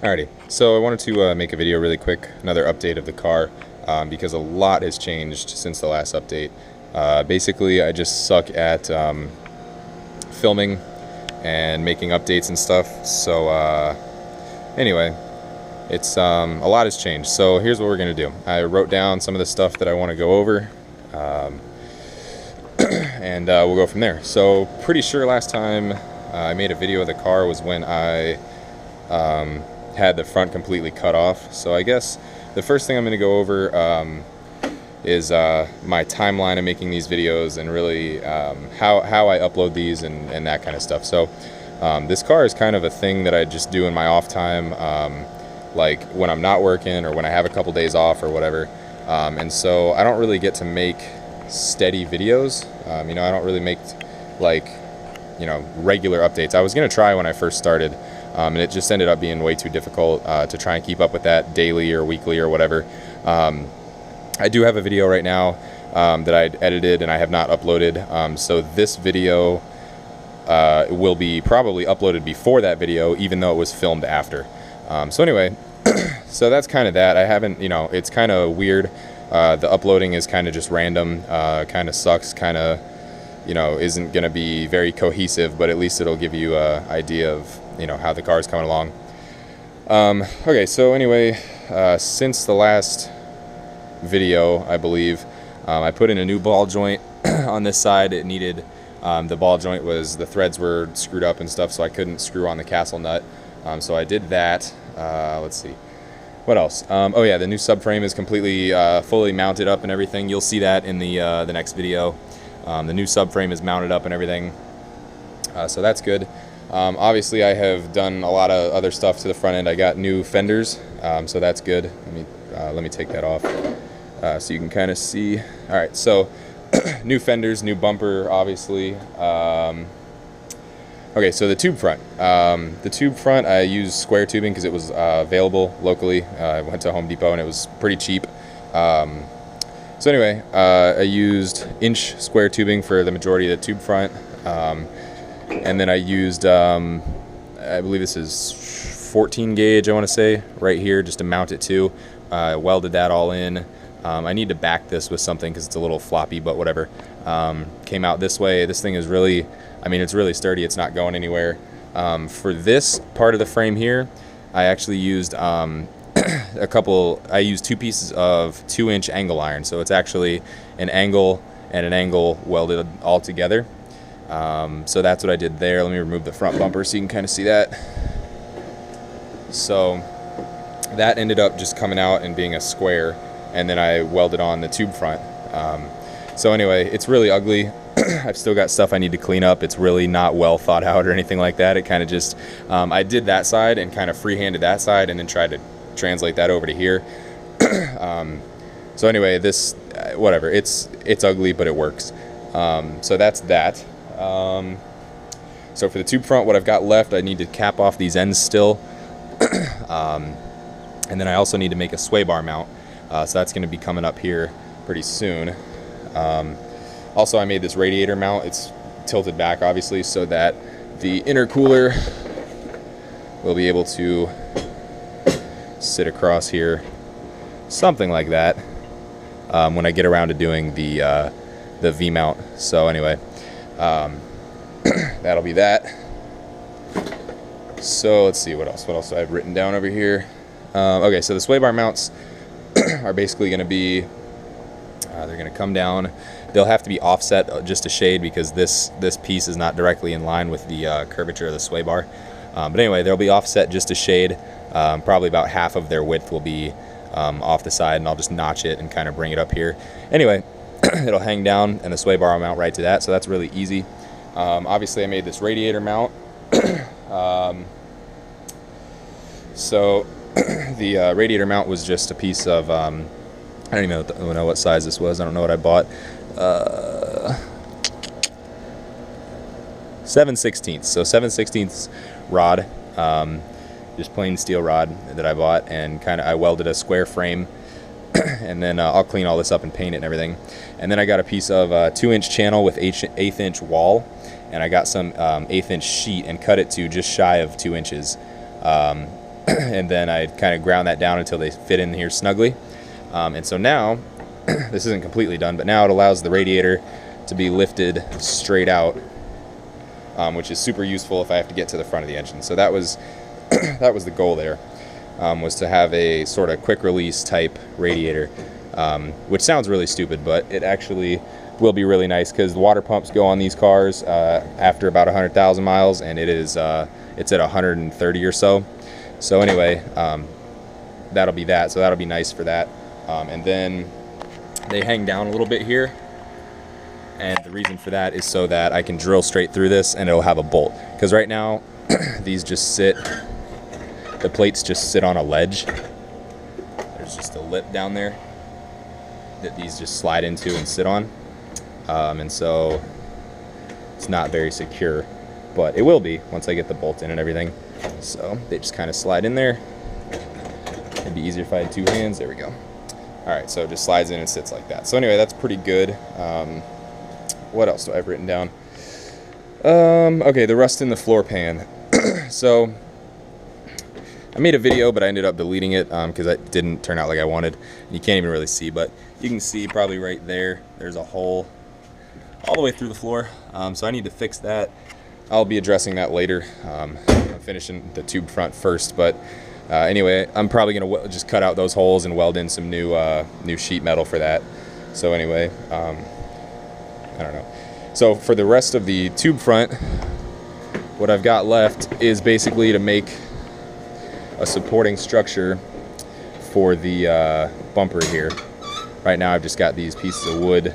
Alrighty, so I wanted to make a video really quick, another update of the car, because a lot has changed since the last update. Basically, I just suck at filming and making updates and stuff, so anyway, it's a lot has changed. So here's what we're going to do. I wrote down some of the stuff that I want to go over, and we'll go from there. So pretty sure last time I made a video of the car was when I had the front completely cut off. So I guess the first thing I'm going to go over is my timeline of making these videos, and really how I upload these and that kind of stuff. So this car is kind of a thing that I just do in my off time, like when I'm not working or when I have a couple days off or whatever. And so I don't really get to make steady videos. I don't really make like regular updates. I was going to try when I first started, and it just ended up being way too difficult to try and keep up with that daily or weekly or whatever. I do have a video right now that I edited and I have not uploaded, so this video will be probably uploaded before that video, even though it was filmed after. So anyway, so that's kind of that. I haven't, it's kind of weird. The uploading is kind of just random, kind of sucks, kind of isn't going to be very cohesive, but at least it'll give you an idea of how the car is coming along. Okay, so anyway, since the last video, I believe, I put in a new ball joint on this side. It needed, the ball joint the threads were screwed up and stuff, so I couldn't screw on the castle nut. So I did that. Let's see. What else? Oh yeah, the new subframe is completely fully mounted up and everything. You'll see that in the next video. The new subframe is mounted up and everything. So that's good. Obviously, I have done a lot of other stuff to the front end. I got new fenders, so that's good. Let me take that off so you can kind of see. All right, so new fenders, new bumper, obviously. Okay, so the tube front. The tube front, I used square tubing because it was available locally. I went to Home Depot and it was pretty cheap. So anyway, I used inch square tubing for the majority of the tube front. And then I used, I believe this is 14 gauge, I want to say, right here, just to mount it to. I welded that all in. I need to back this with something because it's a little floppy, but whatever. Came out this way. This thing is really, it's really sturdy. It's not going anywhere. For this part of the frame here, I actually used I used two pieces of 2-inch angle iron. So it's actually an angle and an angle welded all together. So that's what I did there. Let me remove the front bumper so you can kind of see that. So that ended up just coming out and being a square, and then I welded on the tube front. So anyway, it's really ugly. I've still got stuff I need to clean up. It's really not well thought out or anything like that. It kind of just, I did that side and kind of freehanded that side and then tried to translate that over to here. So anyway, this, whatever, it's ugly, but it works. So that's that. So for the tube front, what I've got left, I need to cap off these ends still. And then I also need to make a sway bar mount. So that's going to be coming up here pretty soon. Also, I made this radiator mount. It's tilted back, obviously, so that the intercooler will be able to sit across here, something like that, when I get around to doing the V-mount. So anyway, that'll be that. So let's see what else I have written down over here. Okay, so the sway bar mounts are basically going to be, they're going to come down. They'll have to be offset just a shade because this piece is not directly in line with the curvature of the sway bar. But anyway, they'll be offset just a shade. Probably about half of their width will be off the side, and I'll just notch it and kind of bring it up here. Anyway, it'll hang down and the sway bar will mount right to that, so that's really easy. Obviously, I made this radiator mount. So the radiator mount was just a piece of, I don't even know what size this was. I don't know what I bought. 7/16. So 7/16 rod, just plain steel rod that I bought, and I welded a square frame, and then I'll clean all this up and paint it and everything. And then I got a piece of 2-inch channel with 1/8 wall, and I got some 1/8 sheet and cut it to just shy of 2 inches. and then I kind of ground that down until they fit in here snugly. And so now, this isn't completely done, but now it allows the radiator to be lifted straight out, which is super useful if I have to get to the front of the engine. So that was that was the goal there, was to have a sort of quick release type radiator, which sounds really stupid, but it actually will be really nice because the water pumps go on these cars after about 100,000 miles, and it's at 130 or so. So anyway, that'll be that. So that'll be nice for that. And then they hang down a little bit here, and the reason for that is so that I can drill straight through this and it'll have a bolt. Because right now, these just sit, the plates just sit on a ledge. There's just a lip down there that these just slide into and sit on. And so it's not very secure, but it will be once I get the bolt in and everything. So they just kind of slide in there. It'd be easier if I had two hands. There we go. All right, so it just slides in and sits like that. So anyway, that's pretty good. What else do I have written down? Okay, the rust in the floor pan. So I made a video, but I ended up deleting it because it didn't turn out like I wanted. You can't even really see, but you can see probably right there, there's a hole all the way through the floor. So I need to fix that. I'll be addressing that later. I'm finishing the tube front first, but anyway, I'm probably gonna just cut out those holes and weld in some new sheet metal for that. So anyway, I don't know. So for the rest of the tube front, what I've got left is basically to make a supporting structure for the bumper here. Right now I've just got these pieces of wood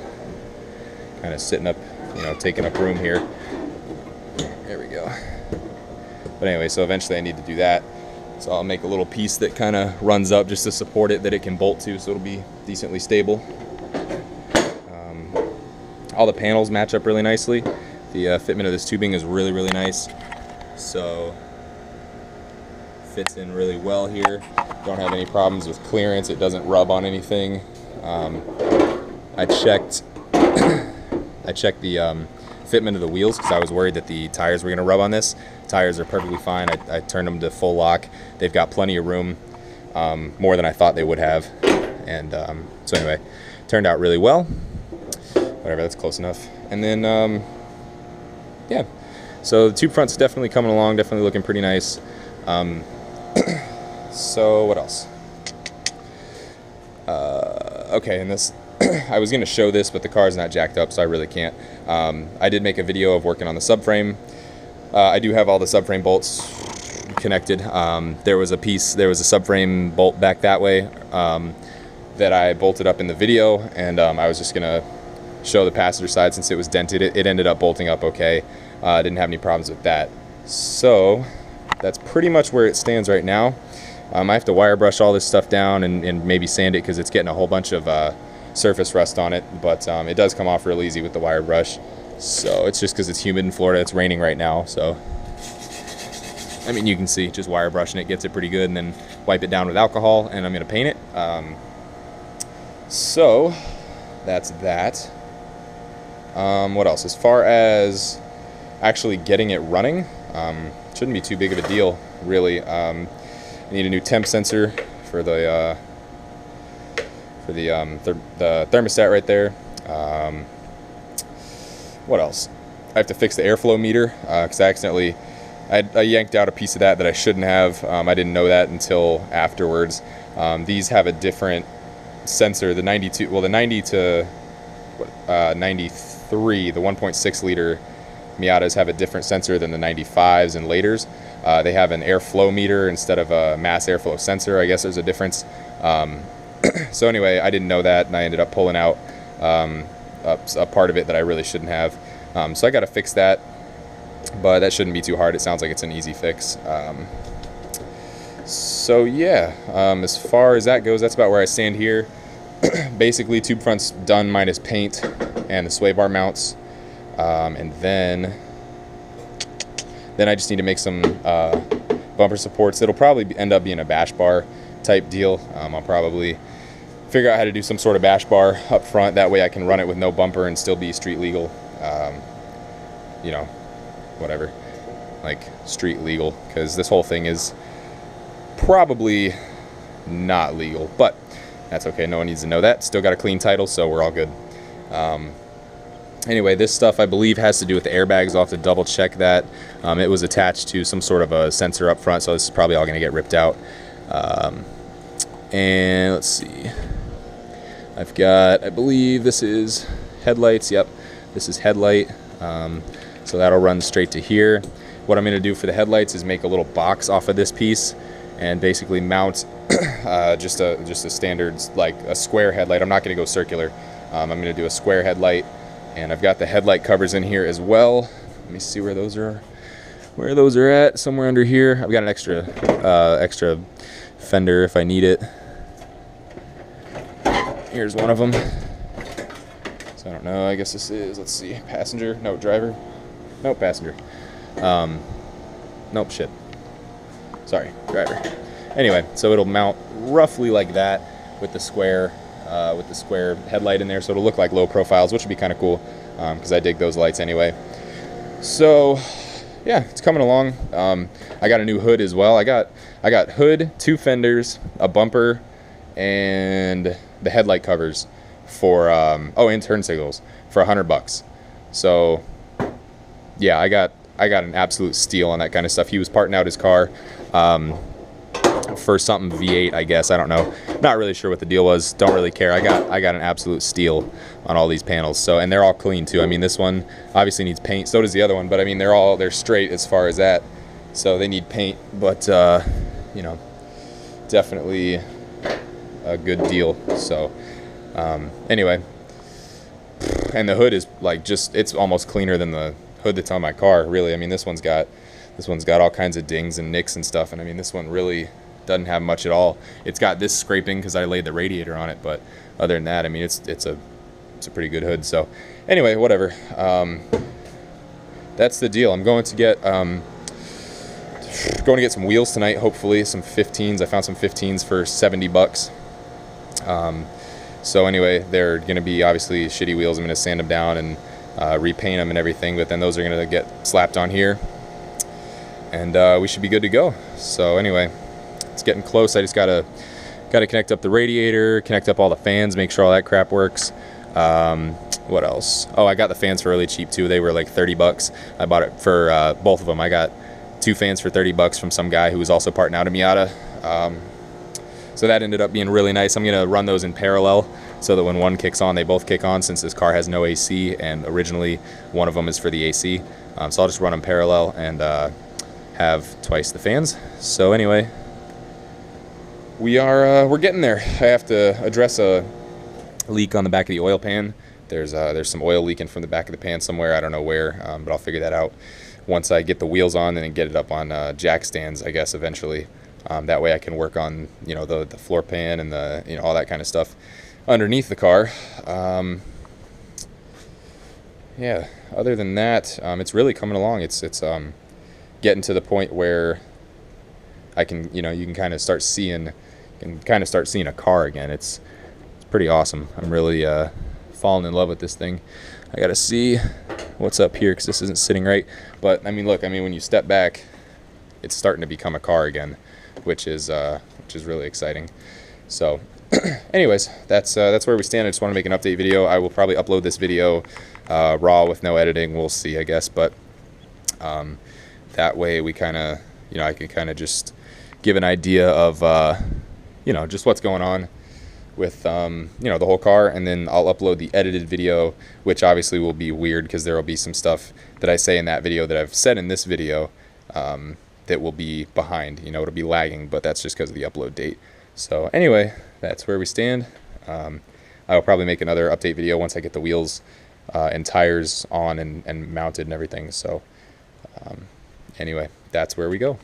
kind of sitting up, taking up room here. There we go. But anyway, so eventually I need to do that. So I'll make a little piece that kind of runs up just to support it, that it can bolt to, so it'll be decently stable. All the panels match up really nicely. The fitment of this tubing is really, really nice. So fits in really well here. Don't have any problems with clearance. It doesn't rub on anything. I checked the fitment of the wheels because I was worried that the tires were going to rub on this. Tires are perfectly fine. I turned them to full lock. They've got plenty of room, more than I thought they would have. And so anyway, turned out really well. Whatever, that's close enough. And then, yeah. So the tube front's definitely coming along, definitely looking pretty nice. So what else? Okay, and this, I was going to show this, but the car's not jacked up, so I really can't. I did make a video of working on the subframe. I do have all the subframe bolts connected. There was a subframe bolt back that way that I bolted up in the video, and I was just going to show the passenger side since it was dented. It ended up bolting up okay. I didn't have any problems with that. So that's pretty much where it stands right now. I have to wire brush all this stuff down and maybe sand it because it's getting a whole bunch of surface rust on it, but it does come off real easy with the wire brush. So it's just because it's humid in Florida. It's raining right now, so I mean, you can see just wire brushing it gets it pretty good, and then wipe it down with alcohol, and I'm going to paint it. So that's that. What else? As far as actually getting it running, shouldn't be too big of a deal, really. I need a new temp sensor for the thermostat right there. What else? I have to fix the airflow meter because I yanked out a piece of that I shouldn't have. I didn't know that until afterwards. These have a different sensor. The 90 to 93, the 1.6 liter Miatas have a different sensor than the 95s and laters. They have an airflow meter instead of a mass airflow sensor. I guess there's a difference. So anyway, I didn't know that, and I ended up pulling out a part of it that I really shouldn't have. So I got to fix that, but that shouldn't be too hard. It sounds like it's an easy fix. So yeah, as far as that goes, that's about where I stand here. Basically, tube front's done minus paint and the sway bar mounts, and then I just need to make some bumper supports. It'll probably end up being a bash bar type deal. I'll probably figure out how to do some sort of bash bar up front. That way I can run it with no bumper and still be street legal. Whatever, like street legal, because this whole thing is probably not legal, but that's okay. No one needs to know that. Still got a clean title, so we're all good. Anyway, this stuff I believe has to do with the airbags. I'll have to double check that. It was attached to some sort of a sensor up front, so this is probably all going to get ripped out. And let's see. I've got, I believe this is headlights. Yep, this is headlight. So that'll run straight to here. What I'm going to do for the headlights is make a little box off of this piece and basically mount just a standard, like a square headlight. I'm not going to go circular. I'm going to do a square headlight, and I've got the headlight covers in here as well. Let me see where those are. Where those are at, somewhere under here. I've got an extra fender if I need it. Here's one of them. So I don't know, I guess this is, let's see, passenger, no, driver, nope, passenger. Nope, shit. Sorry, driver. Anyway, so it'll mount roughly like that with the square headlight in there, so it'll look like low profiles, which would be kind of cool, because I dig those lights anyway. So yeah, it's coming along. I got a new hood as well. I got hood, 2 fenders, a bumper, and the headlight covers for and turn signals for $100. So yeah, I got an absolute steal on that kind of stuff. He was parting out his car for something V8, I guess. I don't know. Not really sure what the deal was. Don't really care. I got an absolute steal on all these panels. So, and they're all clean too. I mean, this one obviously needs paint. So does the other one. But I mean, they're straight as far as that. So they need paint. But you know, definitely a good deal. So anyway, and the hood is like it's almost cleaner than the hood that's on my car, really. I mean, this one's got all kinds of dings and nicks and stuff, and I mean, this one really doesn't have much at all. It's got this scraping because I laid the radiator on it, but other than that, I mean, it's a pretty good hood. So anyway, whatever. That's the deal. I'm going to get some wheels tonight, hopefully some 15s. I found some 15s for $70. So anyway, they're going to be obviously shitty wheels. I'm going to sand them down and repaint them and everything, but then those are going to get slapped on here, and we should be good to go. So anyway, it's getting close. I just gotta connect up the radiator, connect up all the fans, make sure all that crap works. What else? Oh, I got the fans for really cheap too. They were like $30. I bought it for both of them. I got 2 fans for $30 from some guy who was also parting out a Miata. So that ended up being really nice. I'm gonna run those in parallel so that when one kicks on, they both kick on, since this car has no AC, and originally one of them is for the AC. So I'll just run them parallel and have twice the fans. So anyway, we're getting there. I have to address a leak on the back of the oil pan. There's some oil leaking from the back of the pan somewhere. I don't know where, but I'll figure that out once I get the wheels on and then get it up on jack stands, I guess, eventually. That way I can work on, you know, the floor pan and the, you know, all that kind of stuff underneath the car. Yeah, other than that, it's really coming along. It's getting to the point where I can, you know, you can kind of start seeing a car again. It's pretty awesome. I'm really falling in love with this thing. I gotta see what's up here because this isn't sitting right. But I mean, look, I mean, when you step back, it's starting to become a car again, which is really exciting. So anyways, that's where we stand. I just want to make an update video. I will probably upload this video raw with no editing. We'll see, I guess. But that way we kind of, you know, I can kind of just give an idea of, you know, just what's going on with, you know, the whole car. And then I'll upload the edited video, which obviously will be weird because there will be some stuff that I say in that video that I've said in this video that will be behind. You know, it'll be lagging, but that's just because of the upload date. So anyway, that's where we stand. I will probably make another update video once I get the wheels and tires on and mounted and everything. So anyway, that's where we go.